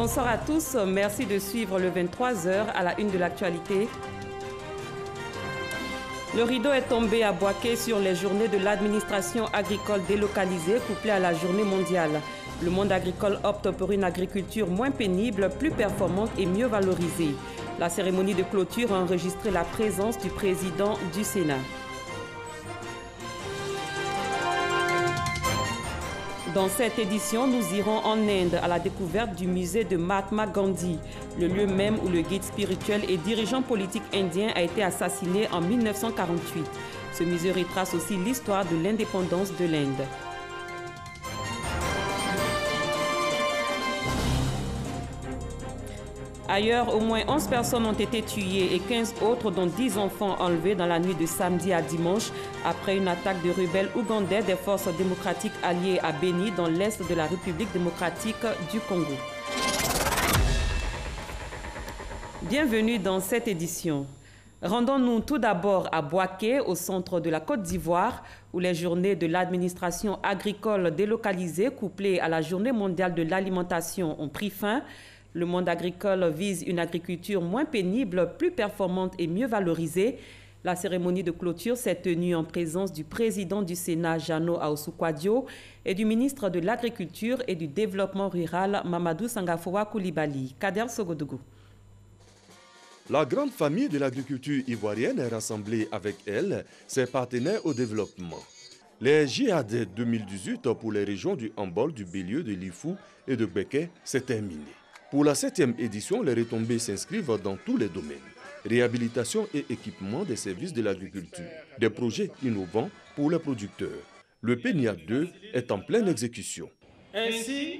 Bonsoir à tous, merci de suivre le 23h à la une de l'actualité. Le rideau est tombé à Bouaké sur les journées de l'administration agricole délocalisée couplée à la journée mondiale. Le monde agricole opte pour une agriculture moins pénible, plus performante et mieux valorisée. La cérémonie de clôture a enregistré la présence du président du Sénat. Dans cette édition, nous irons en Inde à la découverte du musée de Mahatma Gandhi, le lieu même où le guide spirituel et dirigeant politique indien a été assassiné en 1948. Ce musée retrace aussi l'histoire de l'indépendance de l'Inde. Ailleurs, au moins 11 personnes ont été tuées et 15 autres, dont 10 enfants, enlevés dans la nuit de samedi à dimanche après une attaque de rebelles ougandais des forces démocratiques alliées à Beni dans l'est de la République démocratique du Congo. Bienvenue dans cette édition. Rendons-nous tout d'abord à Bouaké, au centre de la Côte d'Ivoire, où les journées de l'administration agricole délocalisée couplées à la journée mondiale de l'alimentation ont pris fin. Le monde agricole vise une agriculture moins pénible, plus performante et mieux valorisée. La cérémonie de clôture s'est tenue en présence du président du Sénat, Jano Aousou-Kouadio, et du ministre de l'Agriculture et du Développement rural, Mamadou Sangafoua Koulibaly. Kader Sogodougou. La grande famille de l'agriculture ivoirienne est rassemblée avec elle, ses partenaires au développement. Les JAD 2018 pour les régions du Hambol, du Bélieu, de l'Ifou et de Béké s'est terminé. Pour la 7e édition, les retombées s'inscrivent dans tous les domaines. Réhabilitation et équipement des services de l'agriculture. Des projets innovants pour les producteurs. Le PNIA 2 est en pleine exécution. Ainsi,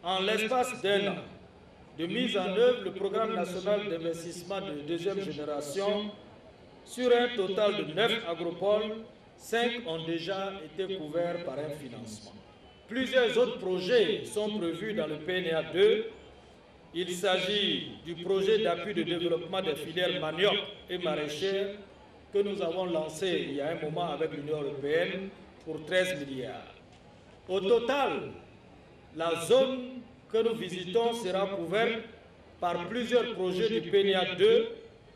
en l'espace d'un an, de mise en œuvre le programme national d'investissement de deuxième génération, sur un total de 9 agropoles, 5 ont déjà été couverts par un financement. Plusieurs autres projets sont prévus dans le PNIA 2. Il s'agit du projet d'appui de développement des filières manioc et maraîchères que nous avons lancé il y a un moment avec l'Union européenne pour 13 milliards. Au total, la zone que nous visitons sera couverte par plusieurs projets du PNIA 2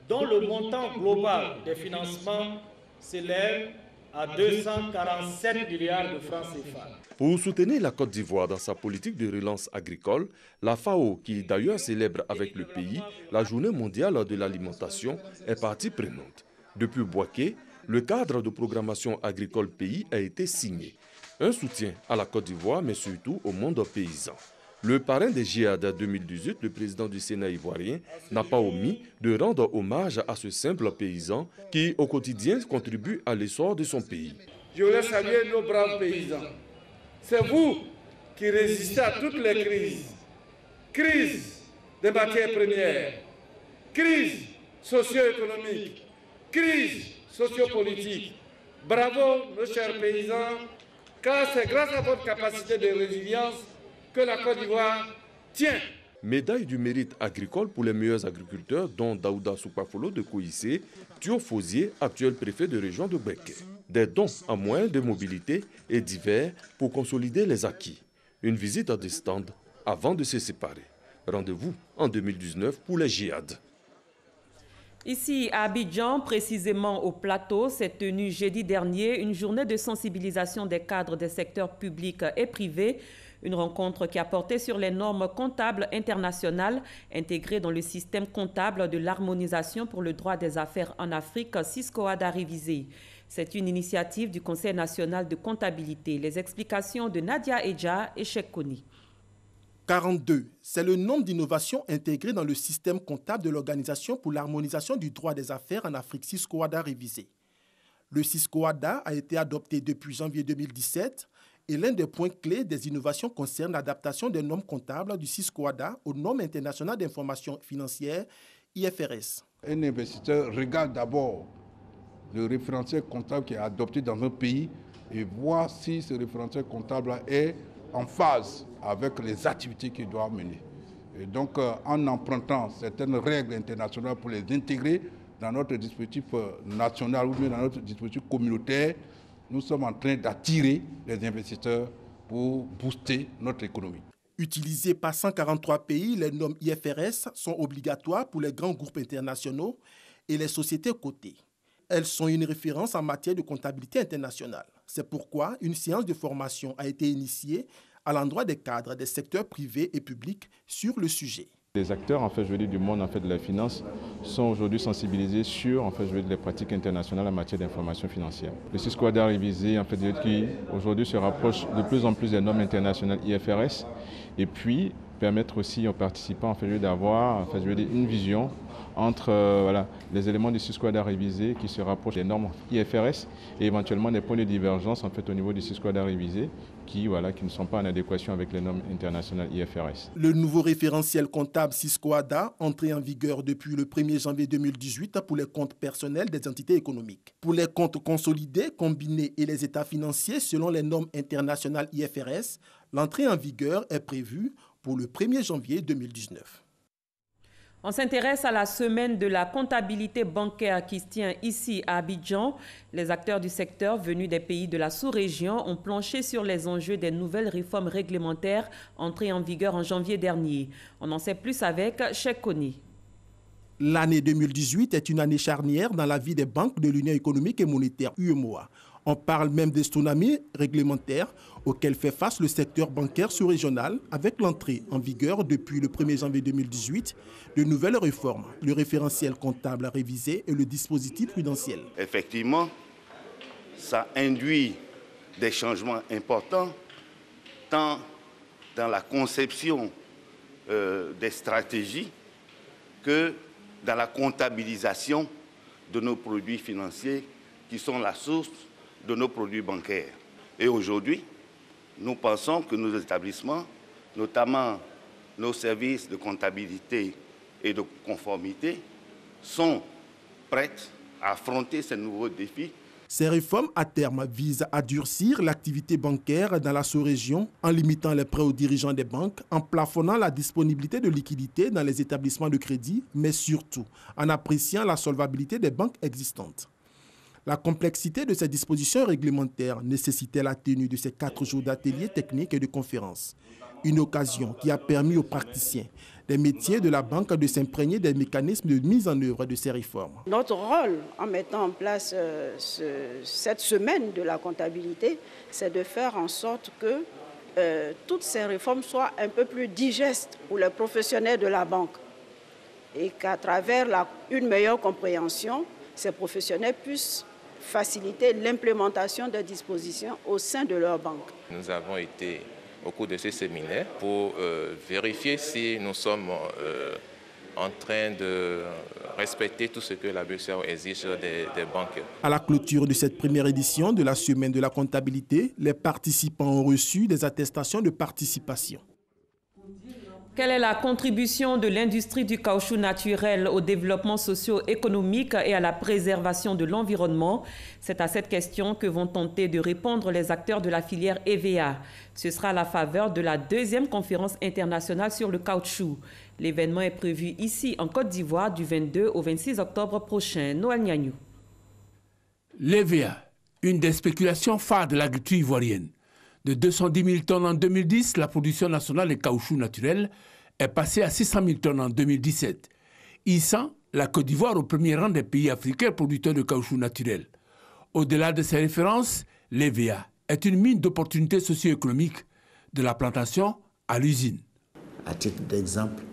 dont le montant global des financements s'élève à 247 milliards de francs CFA. Pour soutenir la Côte d'Ivoire dans sa politique de relance agricole, la FAO, qui d'ailleurs célèbre avec le pays la Journée mondiale de l'alimentation, est partie prenante. Depuis Bouaké, le cadre de programmation agricole pays a été signé. Un soutien à la Côte d'Ivoire, mais surtout au monde paysan. Le parrain des JAD 2018, le président du Sénat ivoirien, n'a pas omis de rendre hommage à ce simple paysan qui, au quotidien, contribue à l'essor de son pays. Je voulais saluer nos braves paysans. C'est vous qui résistez à toutes les crises. Crise des matières premières, crise socio-économique, crise sociopolitique. Bravo, nos chers paysans, car c'est grâce à votre capacité de résilience que la Côte d'Ivoire tient. Médaille du mérite agricole pour les meilleurs agriculteurs, dont Daouda Soupafolo de Kouissé, Thio Fosier, actuel préfet de région de Béké. Des dons à moyens de mobilité et divers pour consolider les acquis. Une visite à des stands avant de se séparer. Rendez-vous en 2019 pour les JAD. Ici à Abidjan, précisément au plateau, s'est tenue jeudi dernier une journée de sensibilisation des cadres des secteurs publics et privés. Une rencontre qui a porté sur les normes comptables internationales intégrées dans le système comptable de l'harmonisation pour le droit des affaires en Afrique, SISCOADA révisé. C'est une initiative du Conseil national de comptabilité. Les explications de Nadia Edja et Cheikh Koni. 42, c'est le nombre d'innovations intégrées dans le système comptable de l'Organisation pour l'harmonisation du droit des affaires en Afrique, SISCOADA révisé. Le SISCOADA a été adopté depuis janvier 2017 et l'un des points clés des innovations concerne l'adaptation des normes comptables du SISCOADA aux normes internationales d'information financière, IFRS. Un investisseur regarde d'abord le référentiel comptable qui est adopté dans un pays et voit si ce référentiel comptable est en phase avec les activités qu'il doit mener. Et donc, en empruntant certaines règles internationales pour les intégrer dans notre dispositif national ou bien dans notre dispositif communautaire, nous sommes en train d'attirer les investisseurs pour booster notre économie. Utilisées par 143 pays, les normes IFRS sont obligatoires pour les grands groupes internationaux et les sociétés cotées. Elles sont une référence en matière de comptabilité internationale. C'est pourquoi une séance de formation a été initiée à l'endroit des cadres des secteurs privés et publics sur le sujet. Les acteurs du monde de la finance sont aujourd'hui sensibilisés sur les pratiques internationales en matière d'information financière. Le CISCOADA révisé qui aujourd'hui se rapproche de plus en plus des normes internationales IFRS et puis permettre aussi aux participants d'avoir une vision entre les éléments du CISCOADA révisé qui se rapprochent des normes IFRS et éventuellement des points de divergence au niveau du CISCOADA révisé qui ne sont pas en adéquation avec les normes internationales IFRS. Le nouveau référentiel comptable CISCOADA, entré en vigueur depuis le 1er janvier 2018 pour les comptes personnels des entités économiques. Pour les comptes consolidés, combinés et les états financiers selon les normes internationales IFRS, l'entrée en vigueur est prévue pour le 1er janvier 2019. On s'intéresse à la semaine de la comptabilité bancaire qui se tient ici à Abidjan. Les acteurs du secteur venus des pays de la sous-région ont planché sur les enjeux des nouvelles réformes réglementaires entrées en vigueur en janvier dernier. On en sait plus avec Cheikh Koni. L'année 2018 est une année charnière dans la vie des banques de l'Union économique et monétaire UEMOA. On parle même des tsunamis réglementaires auxquels fait face le secteur bancaire sous-régional avec l'entrée en vigueur depuis le 1er janvier 2018 de nouvelles réformes, le référentiel comptable révisé et le dispositif prudentiel. Effectivement, ça induit des changements importants tant dans la conception des stratégies que dans la comptabilisation de nos produits financiers qui sont la source de nos produits bancaires. Et aujourd'hui, nous pensons que nos établissements, notamment nos services de comptabilité et de conformité, sont prêts à affronter ces nouveaux défis. Ces réformes à terme visent à durcir l'activité bancaire dans la sous-région en limitant les prêts aux dirigeants des banques, en plafonnant la disponibilité de liquidités dans les établissements de crédit, mais surtout en appréciant la solvabilité des banques existantes. La complexité de ces dispositions réglementaires nécessitait la tenue de ces 4 jours d'ateliers techniques et de conférences. Une occasion qui a permis aux praticiens des métiers de la banque de s'imprégner des mécanismes de mise en œuvre de ces réformes. Notre rôle en mettant en place cette semaine de la comptabilité, c'est de faire en sorte que toutes ces réformes soient un peu plus digestes pour les professionnels de la banque et qu'à travers une meilleure compréhension, ces professionnels puissent faciliter l'implémentation des dispositions au sein de leur banque. Nous avons été au cours de ce séminaire pour vérifier si nous sommes en train de respecter tout ce que la BCEAO exige des banques. À la clôture de cette première édition de la semaine de la comptabilité, les participants ont reçu des attestations de participation. Quelle est la contribution de l'industrie du caoutchouc naturel au développement socio-économique et à la préservation de l'environnement? C'est à cette question que vont tenter de répondre les acteurs de la filière EVA. Ce sera à la faveur de la 2e conférence internationale sur le caoutchouc. L'événement est prévu ici en Côte d'Ivoire du 22 au 26 octobre prochain. Noël Niagnou. L'EVA, une des spéculations phares de l'agriculture ivoirienne. De 210 000 tonnes en 2010, la production nationale de caoutchouc naturel est passée à 600 000 tonnes en 2017, hissant la Côte d'Ivoire au premier rang des pays africains producteurs de caoutchouc naturel. Au-delà de ces références, l'EVA est une mine d'opportunités socio-économiques de la plantation à l'usine. À titre d'exemple,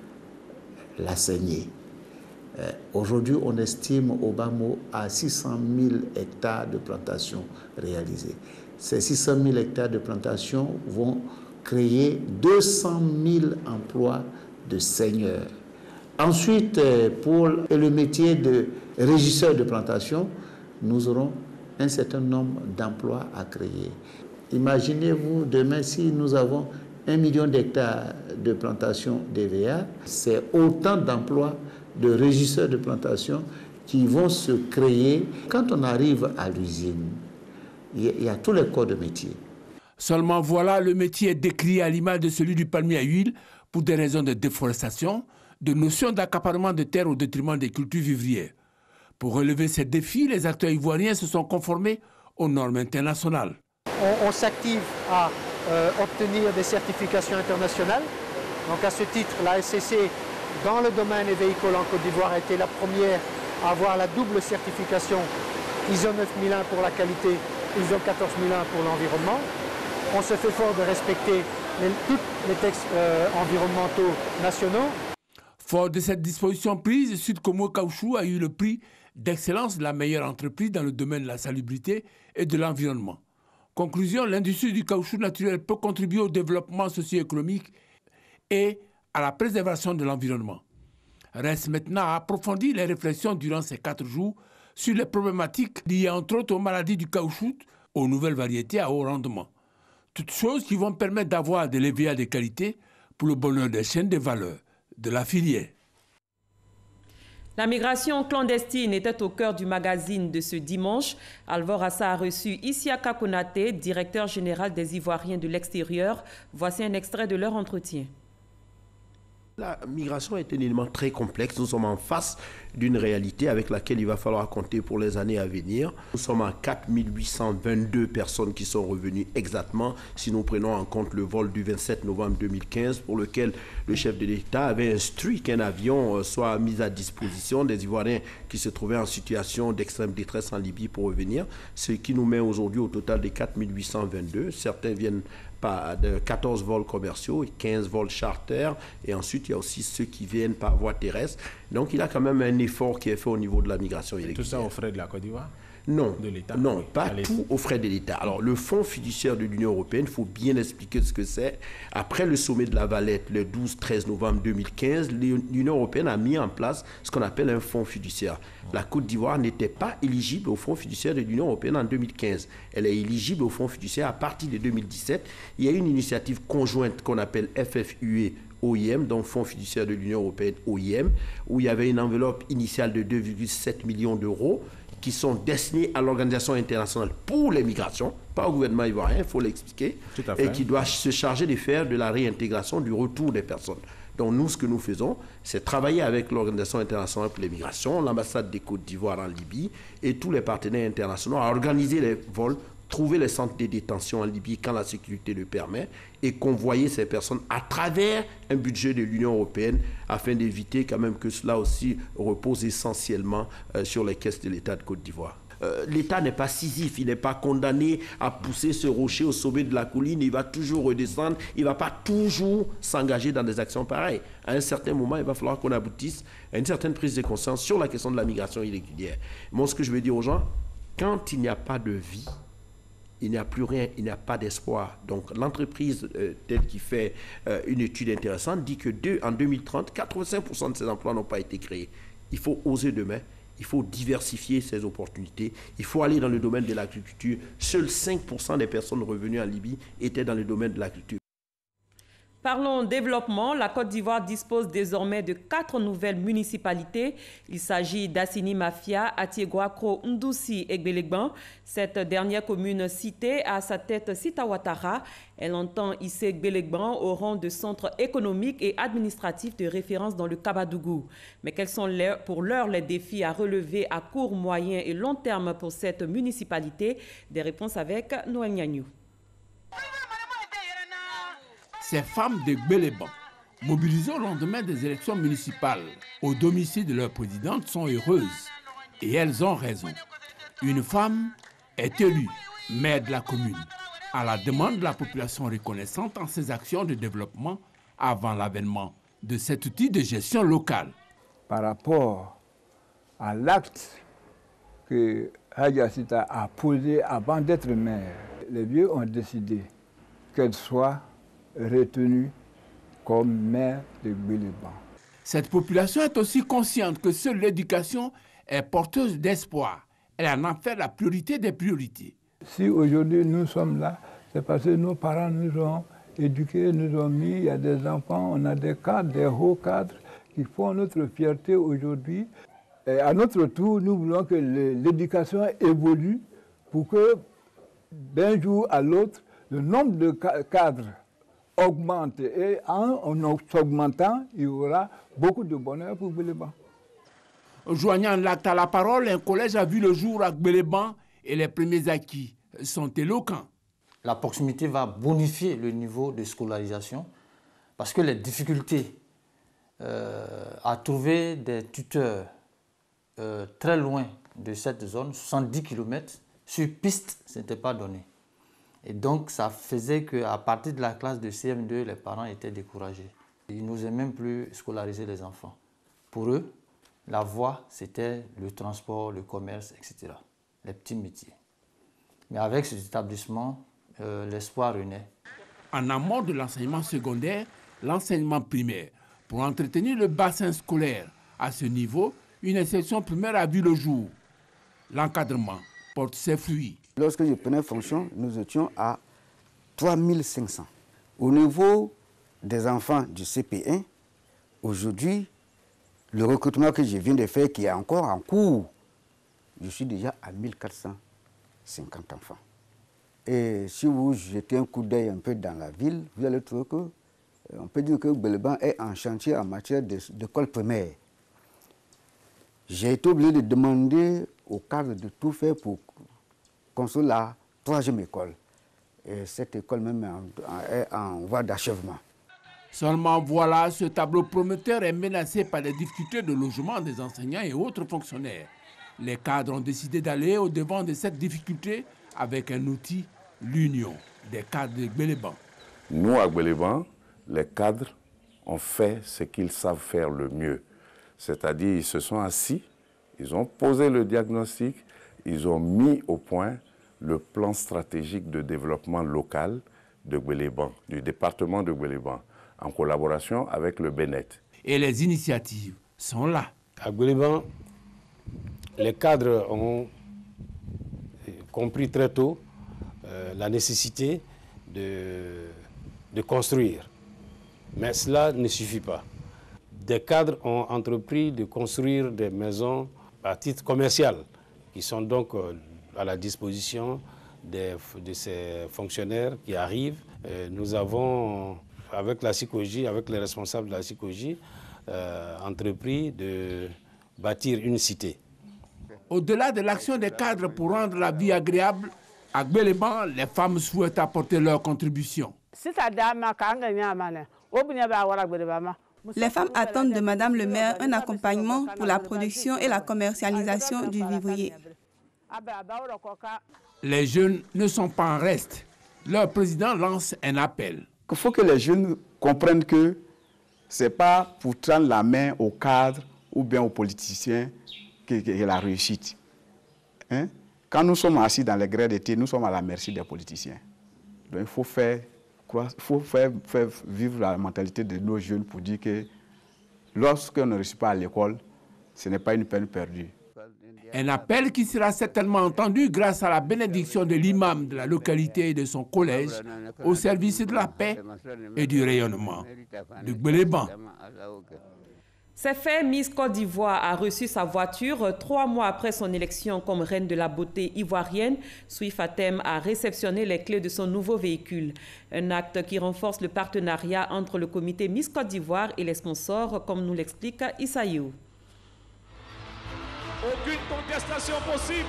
la saignée. Aujourd'hui, on estime au bas mot à 600 000 hectares de plantation réalisées. Ces 600 000 hectares de plantation vont créer 200 000 emplois de seigneurs. Ensuite, pour le métier de régisseur de plantation, nous aurons un certain nombre d'emplois à créer. Imaginez-vous demain si nous avons 1 million d'hectares de plantation d'EVA, c'est autant d'emplois de régisseurs de plantation qui vont se créer. Quand on arrive à l'usine, il y a tous les corps de métier. Seulement voilà, le métier est décrit à l'image de celui du palmier à huile pour des raisons de déforestation, de notions d'accaparement de terres au détriment des cultures vivrières. Pour relever ces défis, les acteurs ivoiriens se sont conformés aux normes internationales. On s'active à obtenir des certifications internationales. Donc à ce titre, la SCC, dans le domaine des véhicules en Côte d'Ivoire, a été la première à avoir la double certification ISO 9001 pour la qualité, ISO 14001 pour l'environnement. On se fait fort de respecter tous les textes environnementaux nationaux. Fort de cette disposition prise, Sud Congo Caoutchouc a eu le prix d'excellence de la meilleure entreprise dans le domaine de la salubrité et de l'environnement. Conclusion, l'industrie du caoutchouc naturel peut contribuer au développement socio-économique et à la préservation de l'environnement. Reste maintenant à approfondir les réflexions durant ces 4 jours sur les problématiques liées entre autres aux maladies du caoutchouc, aux nouvelles variétés à haut rendement. Toutes choses qui vont permettre d'avoir des leviers de qualité pour le bonheur des chaînes de valeur de la filière. La migration clandestine était au cœur du magazine de ce dimanche. Alvor Assa a reçu Isiaka Konaté, directeur général des Ivoiriens de l'extérieur. Voici un extrait de leur entretien. La migration est un élément très complexe. Nous sommes en face d'une réalité avec laquelle il va falloir compter pour les années à venir. Nous sommes à 4822 personnes qui sont revenues exactement si nous prenons en compte le vol du 27 novembre 2015 pour lequel le chef de l'État avait instruit qu'un avion soit mis à disposition des Ivoiriens qui se trouvaient en situation d'extrême détresse en Libye pour revenir, ce qui nous met aujourd'hui au total de 4822. Certains viennent de 14 vols commerciaux et 15 vols charter, et ensuite il y a aussi ceux qui viennent par voie terrestre. Donc il y a quand même un effort qui est fait au niveau de la migration irrégulière. Tout ça aux frais de la Côte d'Ivoire? Non, de l'État? Non, pas tout aux frais de l'État. Alors, le fonds fiduciaire de l'Union européenne, il faut bien expliquer ce que c'est. Après le sommet de la Valette, le 12-13 novembre 2015, l'Union européenne a mis en place ce qu'on appelle un fonds fiduciaire. La Côte d'Ivoire n'était pas éligible au fonds fiduciaire de l'Union européenne en 2015. Elle est éligible au fonds fiduciaire à partir de 2017. Il y a une initiative conjointe qu'on appelle FFUE, OIM, donc Fonds fiduciaire de l'Union européenne, OIM, où il y avait une enveloppe initiale de 2,7 millions d'euros qui sont destinés à l'Organisation internationale pour les migrations, pas au gouvernement ivoirien, il faut l'expliquer, et qui doit se charger de faire de la réintégration, du retour des personnes. Donc nous, ce que nous faisons, c'est travailler avec l'Organisation internationale pour les migrations, l'ambassade des Côtes d'Ivoire en Libye et tous les partenaires internationaux à organiser les vols, trouver les centres de détention en Libye quand la sécurité le permet et convoyer ces personnes à travers un budget de l'Union européenne afin d'éviter quand même que cela aussi repose essentiellement sur les caisses de l'État de Côte d'Ivoire. L'État n'est pas Sisyphe, il n'est pas condamné à pousser ce rocher au sommet de la colline, il va toujours redescendre, il ne va pas toujours s'engager dans des actions pareilles. À un certain moment, il va falloir qu'on aboutisse à une certaine prise de conscience sur la question de la migration irrégulière. Moi, ce que je veux dire aux gens, quand il n'y a pas de vie, il n'y a plus rien, il n'y a pas d'espoir. Donc l'entreprise telle qui fait une étude intéressante dit que en 2030, 85% de ces emplois n'ont pas été créés. Il faut oser demain, il faut diversifier ces opportunités, il faut aller dans le domaine de l'agriculture. Seuls 5% des personnes revenues en Libye étaient dans le domaine de l'agriculture. Parlons développement. La Côte d'Ivoire dispose désormais de 4 nouvelles municipalités. Il s'agit d'Assini Mafia, Atiéguakro, Ndoussi et Gbélégbang. Cette dernière commune citée a à sa tête Sita Ouattara. Elle entend hisser Gbélégbang au rang de centre économique et administratif de référence dans le Kabadougou. Mais quels sont pour l'heure les défis à relever à court, moyen et long terme pour cette municipalité? Des réponses avec Noël Niagnou. Ces femmes de Gbélégbang, mobilisées au lendemain des élections municipales au domicile de leur présidente, sont heureuses. Et elles ont raison. Une femme est élue maire de la commune, à la demande de la population reconnaissante en ses actions de développement avant l'avènement de cet outil de gestion locale. Par rapport à l'acte que Hadja Sita a posé avant d'être maire, les vieux ont décidé qu'elle soit retenue comme maire de Gbélégbang. Cette population est aussi consciente que seule l'éducation est porteuse d'espoir. Elle en a fait la priorité des priorités. Si aujourd'hui nous sommes là, c'est parce que nos parents nous ont éduqués, nous ont mis, il y a des enfants, on a des cadres, des hauts cadres qui font notre fierté aujourd'hui. Et à notre tour, nous voulons que l'éducation évolue pour que d'un jour à l'autre, le nombre de cadres augmente. Et en augmentant, il y aura beaucoup de bonheur pour Gbélégbang. Joignant l'acte à la parole, un collège a vu le jour à Gbélégbang et les premiers acquis sont éloquents. la proximité va bonifier le niveau de scolarisation parce que les difficultés à trouver des tuteurs très loin de cette zone, 70 km, sur piste, ce n'était pas donné. Et donc, ça faisait qu'à partir de la classe de CM2, les parents étaient découragés. Ils n'osaient même plus scolariser les enfants. Pour eux, la voie, c'était le transport, le commerce, etc. Les petits métiers. Mais avec cet établissement, l'espoir renaît. En amont de l'enseignement secondaire, l'enseignement primaire. Pour entretenir le bassin scolaire à ce niveau, une insertion primaire a vu le jour. L'encadrement porte ses fruits. Lorsque je prenais fonction, nous étions à 3500. Au niveau des enfants du CP1, aujourd'hui, le recrutement que je viens de faire, qui est encore en cours, je suis déjà à 1450 enfants. Et si vous jetez un coup d'œil un peu dans la ville, vous allez trouver que, on peut dire que Gbeleban est en chantier en matière d'école primaire. J'ai été obligé de demander au cadre de tout faire pour construire la 3e école. Et cette école même est en voie d'achèvement. Seulement voilà, ce tableau prometteur est menacé par les difficultés de logement des enseignants et autres fonctionnaires. Les cadres ont décidé d'aller au-devant de cette difficulté avec un outil, l'union des cadres de Gbeleban. Nous, à Gbeleban, les cadres ont fait ce qu'ils savent faire le mieux. C'est-à-dire, ils se sont assis, ils ont posé le diagnostic, ils ont mis au point le plan stratégique de développement local de Gbeleban, du département de Gbeleban, en collaboration avec le BNET. Et les initiatives sont là. À Gbeleban, les cadres ont compris très tôt la nécessité de construire. Mais cela ne suffit pas. Des cadres ont entrepris de construire des maisons à titre commercial, qui sont donc à la disposition de ces fonctionnaires qui arrivent. Nous avons, avec la SICOJ, avec les responsables de la SICOJ, entrepris de bâtir une cité. Au-delà de l'action des cadres pour rendre la vie agréable, à Gbeleban, les femmes souhaitent apporter leur contribution. Les femmes attendent de Madame le maire un accompagnement pour la production et la commercialisation du vivrier. Les jeunes ne sont pas en reste. Leur président lance un appel. Il faut que les jeunes comprennent que ce n'est pas pour tendre la main aux cadres ou bien aux politiciens que la réussite. Hein? Quand nous sommes assis dans les grès d'été, nous sommes à la merci des politiciens. Donc il faut faire vivre la mentalité de nos jeunes pour dire que lorsqu'on ne réussit pas à l'école, ce n'est pas une peine perdue. Un appel qui sera certainement entendu grâce à la bénédiction de l'imam de la localité et de son collège au service de la paix et du rayonnement de Gbeleban. C'est fait, Miss Côte d'Ivoire a reçu sa voiture 3 mois après son élection comme reine de la beauté ivoirienne. Sui Fatem a réceptionné les clés de son nouveau véhicule. Un acte qui renforce le partenariat entre le comité Miss Côte d'Ivoire et les sponsors, comme nous l'explique Issaïou. Aucune contestation possible.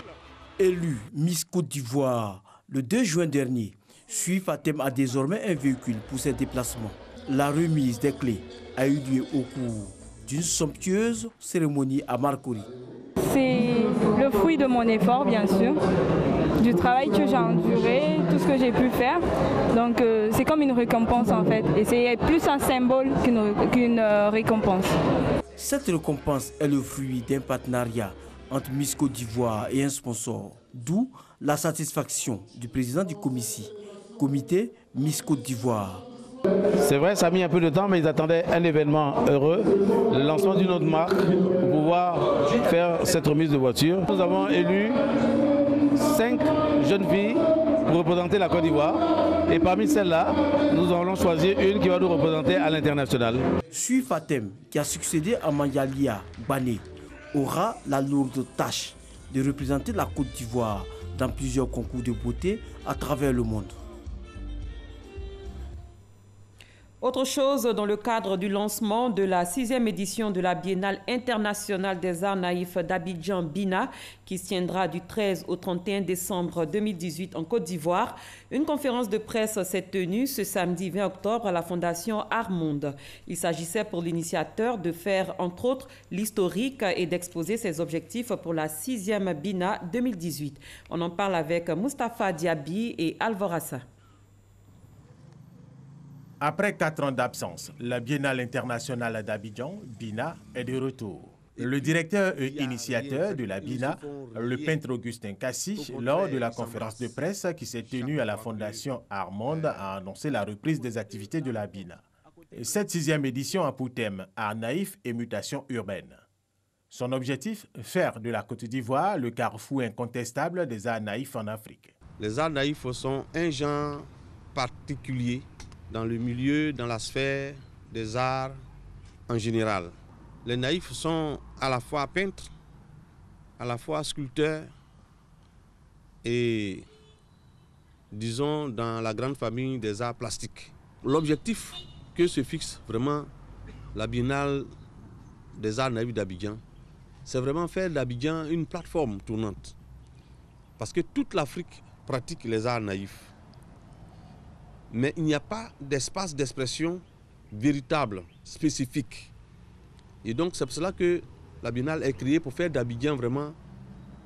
Élue Miss Côte d'Ivoire le 2 juin dernier, Sui Fatem a désormais un véhicule pour ses déplacements. La remise des clés a eu lieu au cours d'une somptueuse cérémonie à Marcory. C'est le fruit de mon effort, bien sûr, du travail que j'ai enduré, tout ce que j'ai pu faire. Donc c'est comme une récompense en fait, et c'est plus un symbole qu'une récompense. Cette récompense est le fruit d'un partenariat entre Miss Côte d'Ivoire et un sponsor, d'où la satisfaction du président du comité Miss Côte d'Ivoire. C'est vrai, ça a mis un peu de temps, mais ils attendaient un événement heureux, le lancement d'une autre marque pour pouvoir faire cette remise de voiture. Nous avons élu 5 jeunes filles pour représenter la Côte d'Ivoire. Et parmi celles-là, nous allons choisir une qui va nous représenter à l'international. Sui Fatem, qui a succédé à Manyalia Bané, aura la lourde tâche de représenter la Côte d'Ivoire dans plusieurs concours de beauté à travers le monde. Autre chose, dans le cadre du lancement de la 6e édition de la Biennale internationale des arts naïfs d'Abidjan BINA, qui se tiendra du 13 au 31 décembre 2018 en Côte d'Ivoire, une conférence de presse s'est tenue ce samedi 20 octobre à la Fondation Art Monde. Il s'agissait pour l'initiateur de faire, entre autres, l'historique et d'exposer ses objectifs pour la 6e BINA 2018. On en parle avec Moustapha Diaby et Alvorassa. Après 4 ans d'absence, la Biennale internationale d'Abidjan, BINA, est de retour. Le directeur et initiateur de la BINA, le peintre Augustin Kassi, lors de la conférence de presse qui s'est tenue à la Fondation Art Monde, a annoncé la reprise des activités de la BINA. Cette 6e édition a pour thème Art naïf et mutation urbaine. Son objectif, faire de la Côte d'Ivoire le carrefour incontestable des arts naïfs en Afrique. Les arts naïfs sont un genre particulier dans le milieu, dans la sphère des arts en général. Les naïfs sont à la fois peintres, à la fois sculpteurs et, disons, dans la grande famille des arts plastiques. L'objectif que se fixe vraiment la Biennale des arts naïfs d'Abidjan, c'est vraiment faire d'Abidjan une plateforme tournante. Parce que toute l'Afrique pratique les arts naïfs. Mais il n'y a pas d'espace d'expression véritable, spécifique. Et donc c'est pour cela que la Biennale est créée pour faire d'Abidjan vraiment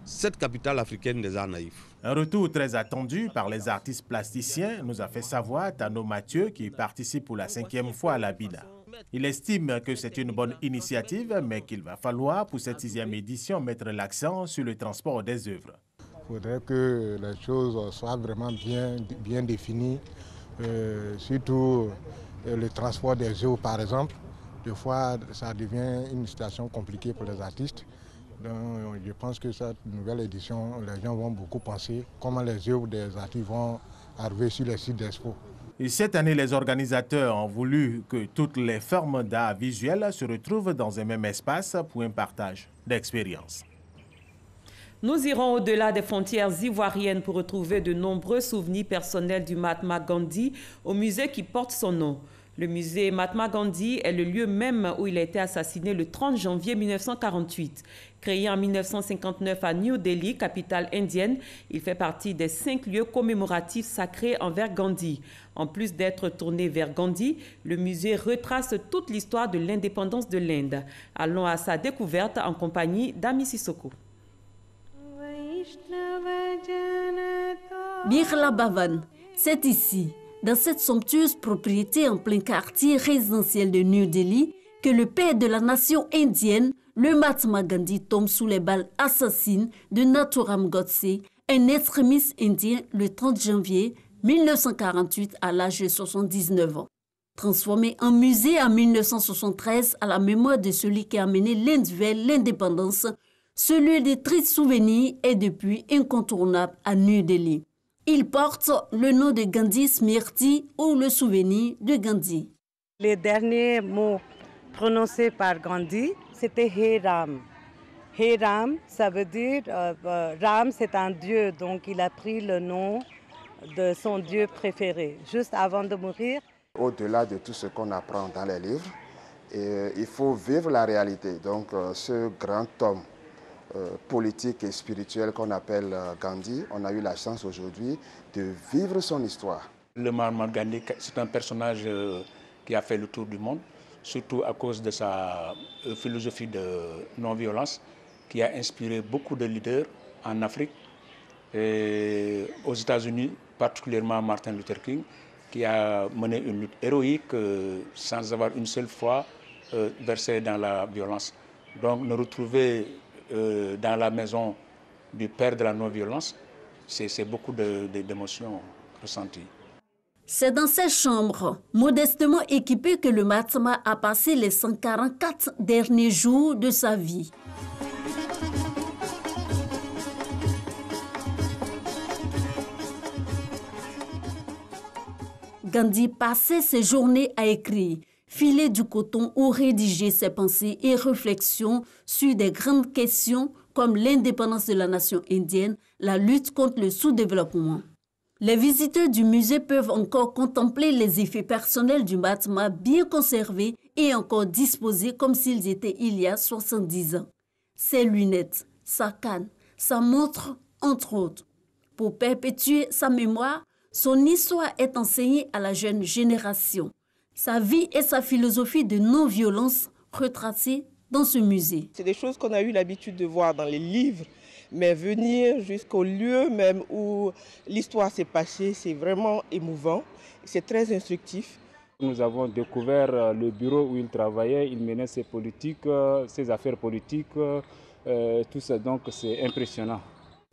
cette capitale africaine des arts naïfs. Un retour très attendu par les artistes plasticiens, nous a fait savoir Tano Mathieu, qui participe pour la 5e fois à la BINA. Il estime que c'est une bonne initiative, mais qu'il va falloir pour cette 6e édition mettre l'accent sur le transport des œuvres. Il faudrait que les choses soient vraiment bien définies. Surtout le transport des œuvres par exemple, des fois ça devient une situation compliquée pour les artistes. Donc, je pense que cette nouvelle édition, les gens vont beaucoup penser comment les œuvres des artistes vont arriver sur les sites d'expo. Et cette année, les organisateurs ont voulu que toutes les formes d'art visuel se retrouvent dans un même espace pour un partage d'expériences. Nous irons au-delà des frontières ivoiriennes pour retrouver de nombreux souvenirs personnels du Mahatma Gandhi au musée qui porte son nom. Le musée Mahatma Gandhi est le lieu même où il a été assassiné le 30 janvier 1948. Créé en 1959 à New Delhi, capitale indienne, il fait partie des 5 lieux commémoratifs sacrés envers Gandhi. En plus d'être tourné vers Gandhi, le musée retrace toute l'histoire de l'indépendance de l'Inde. Allons à sa découverte en compagnie d'Ami Sissoko. Birla Bhavan, c'est ici, dans cette somptueuse propriété en plein quartier résidentiel de New Delhi, que le père de la nation indienne, le Mahatma Gandhi, tombe sous les balles assassines de Nathuram Godse, un extrémiste indien, le 30 janvier 1948 à l'âge de 79 ans. Transformé en musée en 1973 à la mémoire de celui qui a mené l'Inde vers l'indépendance, ce lieu de tristes souvenirs est depuis incontournable à New Delhi. Il porte le nom de Gandhi Smriti ou le souvenir de Gandhi. Les derniers mots prononcés par Gandhi, c'était Hey Ram. Hey Ram, ça veut dire, Ram c'est un dieu, donc il a pris le nom de son dieu préféré, juste avant de mourir. Au-delà de tout ce qu'on apprend dans les livres, il faut vivre la réalité. Donc ce grand homme politique et spirituel qu'on appelle Gandhi, on a eu la chance aujourd'hui de vivre son histoire. Le Mahatma Gandhi, c'est un personnage qui a fait le tour du monde, surtout à cause de sa philosophie de non-violence, qui a inspiré beaucoup de leaders en Afrique et aux États-Unis, particulièrement Martin Luther King, qui a mené une lutte héroïque sans avoir une seule fois versé dans la violence. Donc nous retrouver dans la maison du père de la non-violence, c'est beaucoup d'émotions ressenties. C'est dans cette chambre, modestement équipée, que le Mahatma a passé les 144 derniers jours de sa vie. Gandhi passait ses journées à écrire, filer du coton ou rédiger ses pensées et réflexions sur des grandes questions comme l'indépendance de la nation indienne, la lutte contre le sous-développement. Les visiteurs du musée peuvent encore contempler les effets personnels du Mahatma bien conservés et encore disposés comme s'ils étaient il y a 70 ans. Ses lunettes, sa canne, sa montre, entre autres. Pour perpétuer sa mémoire, son histoire est enseignée à la jeune génération. Sa vie et sa philosophie de non-violence retracées dans ce musée. C'est des choses qu'on a eu l'habitude de voir dans les livres, mais venir jusqu'au lieu même où l'histoire s'est passée, c'est vraiment émouvant, c'est très instructif. Nous avons découvert le bureau où il travaillait, il menait ses politiques, ses affaires politiques, tout ça, donc c'est impressionnant.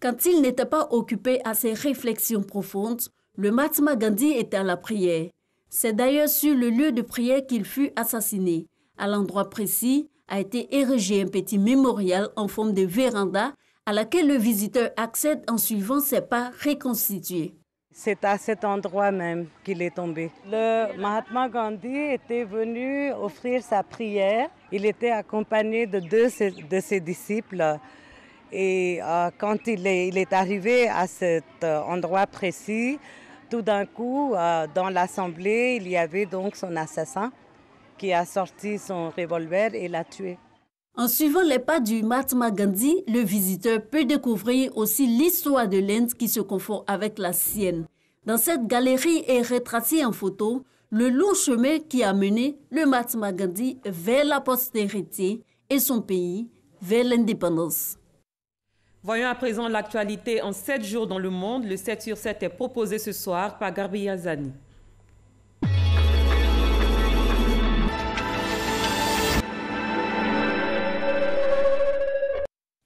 Quand il n'était pas occupé à ses réflexions profondes, le Mahatma Gandhi était à la prière. C'est d'ailleurs sur le lieu de prière qu'il fut assassiné. À l'endroit précis a été érigé un petit mémorial en forme de véranda à laquelle le visiteur accède en suivant ses pas reconstitués. C'est à cet endroit même qu'il est tombé. Le Mahatma Gandhi était venu offrir sa prière. Il était accompagné de deux de ses disciples. Et quand il est arrivé à cet endroit précis, tout d'un coup, dans l'assemblée, il y avait donc son assassin qui a sorti son revolver et l'a tué. En suivant les pas du Mahatma Gandhi, le visiteur peut découvrir aussi l'histoire de l'Inde qui se confond avec la sienne. Dans cette galerie est retracé en photo le long chemin qui a mené le Mahatma Gandhi vers la postérité et son pays vers l'indépendance. Voyons à présent l'actualité en 7 jours dans le monde. Le 7 sur 7 est proposé ce soir par Garbi Yazani.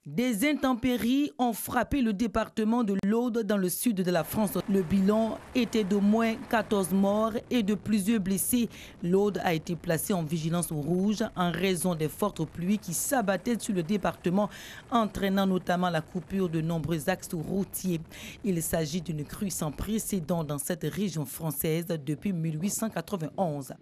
Des intempéries ont frappé le département de l'Aude dans le sud de la France. Le bilan était d'au moins 14 morts et de plusieurs blessés. L'Aude a été placée en vigilance rouge en raison des fortes pluies qui s'abattaient sur le département, entraînant notamment la coupure de nombreux axes routiers. Il s'agit d'une crue sans précédent dans cette région française depuis 1891.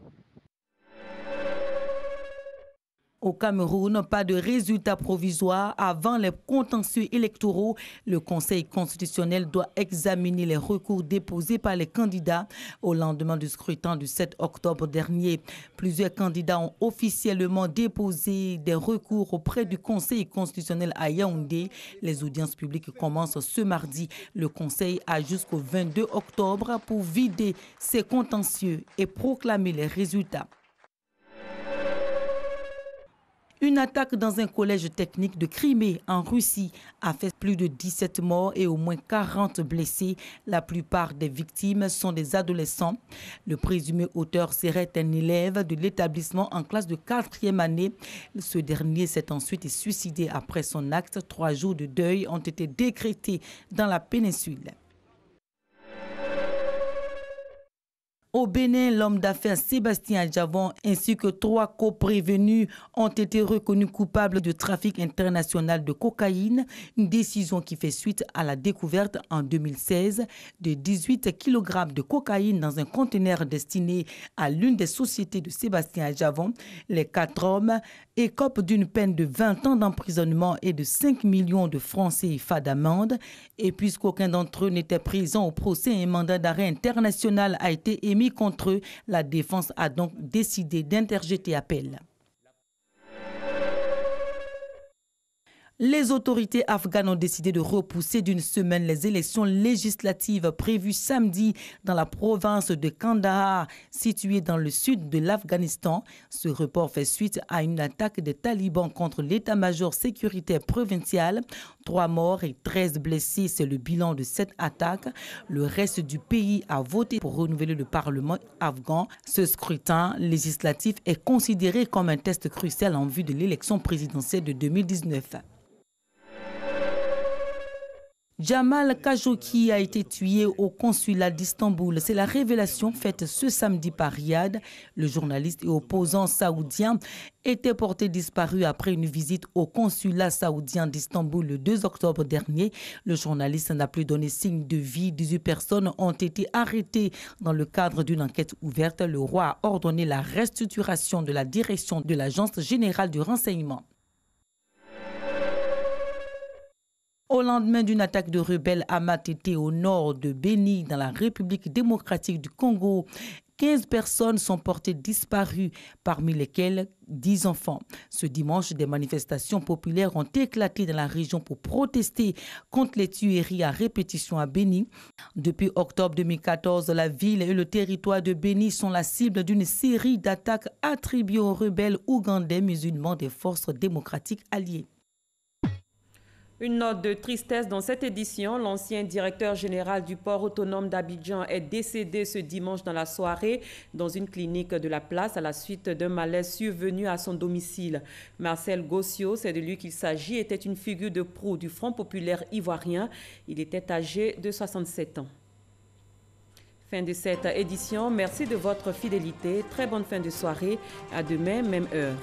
Au Cameroun, pas de résultats provisoires avant les contentieux électoraux. Le Conseil constitutionnel doit examiner les recours déposés par les candidats au lendemain du scrutin du 7 octobre dernier. Plusieurs candidats ont officiellement déposé des recours auprès du Conseil constitutionnel à Yaoundé. Les audiences publiques commencent ce mardi. Le Conseil a jusqu'au 22 octobre pour vider ces contentieux et proclamer les résultats. Une attaque dans un collège technique de Crimée, en Russie, a fait plus de 17 morts et au moins 40 blessés. La plupart des victimes sont des adolescents. Le présumé auteur serait un élève de l'établissement en classe de 4e année. Ce dernier s'est ensuite suicidé après son acte. 3 jours de deuil ont été décrétés dans la péninsule. Au Bénin, l'homme d'affaires Sébastien Adjavon ainsi que 3 coprévenus ont été reconnus coupables de trafic international de cocaïne, une décision qui fait suite à la découverte en 2016 de 18 kg de cocaïne dans un conteneur destiné à l'une des sociétés de Sébastien Adjavon. Les 4 hommes écopent d'une peine de 20 ans d'emprisonnement et de 5 millions de francs CFA d'amende. Et puisqu'aucun d'entre eux n'était présent au procès, un mandat d'arrêt international a été émis contre eux. La défense a donc décidé d'interjeter appel. Les autorités afghanes ont décidé de repousser d'une semaine les élections législatives prévues samedi dans la province de Kandahar, située dans le sud de l'Afghanistan. Ce report fait suite à une attaque des talibans contre l'état-major sécuritaire provincial. 3 morts et 13 blessés, c'est le bilan de cette attaque. Le reste du pays a voté pour renouveler le Parlement afghan. Ce scrutin législatif est considéré comme un test crucial en vue de l'élection présidentielle de 2019. Jamal Khashoggi a été tué au consulat d'Istanbul. C'est la révélation faite ce samedi par Riyad. Le journaliste et opposant saoudien était porté disparu après une visite au consulat saoudien d'Istanbul le 2 octobre dernier. Le journaliste n'a plus donné signe de vie. 18 personnes ont été arrêtées dans le cadre d'une enquête ouverte. Le roi a ordonné la restructuration de la direction de l'Agence générale du renseignement. Au lendemain d'une attaque de rebelles à Matete au nord de Beni, dans la République démocratique du Congo, 15 personnes sont portées disparues, parmi lesquelles 10 enfants. Ce dimanche, des manifestations populaires ont éclaté dans la région pour protester contre les tueries à répétition à Beni. Depuis octobre 2014, la ville et le territoire de Beni sont la cible d'une série d'attaques attribuées aux rebelles ougandais musulmans des forces démocratiques alliées. Une note de tristesse dans cette édition. L'ancien directeur général du port autonome d'Abidjan est décédé ce dimanche dans la soirée dans une clinique de la place à la suite d'un malaise survenu à son domicile. Marcel Gossio, c'est de lui qu'il s'agit, était une figure de proue du Front populaire ivoirien. Il était âgé de 67 ans. Fin de cette édition. Merci de votre fidélité. Très bonne fin de soirée. À demain, même heure.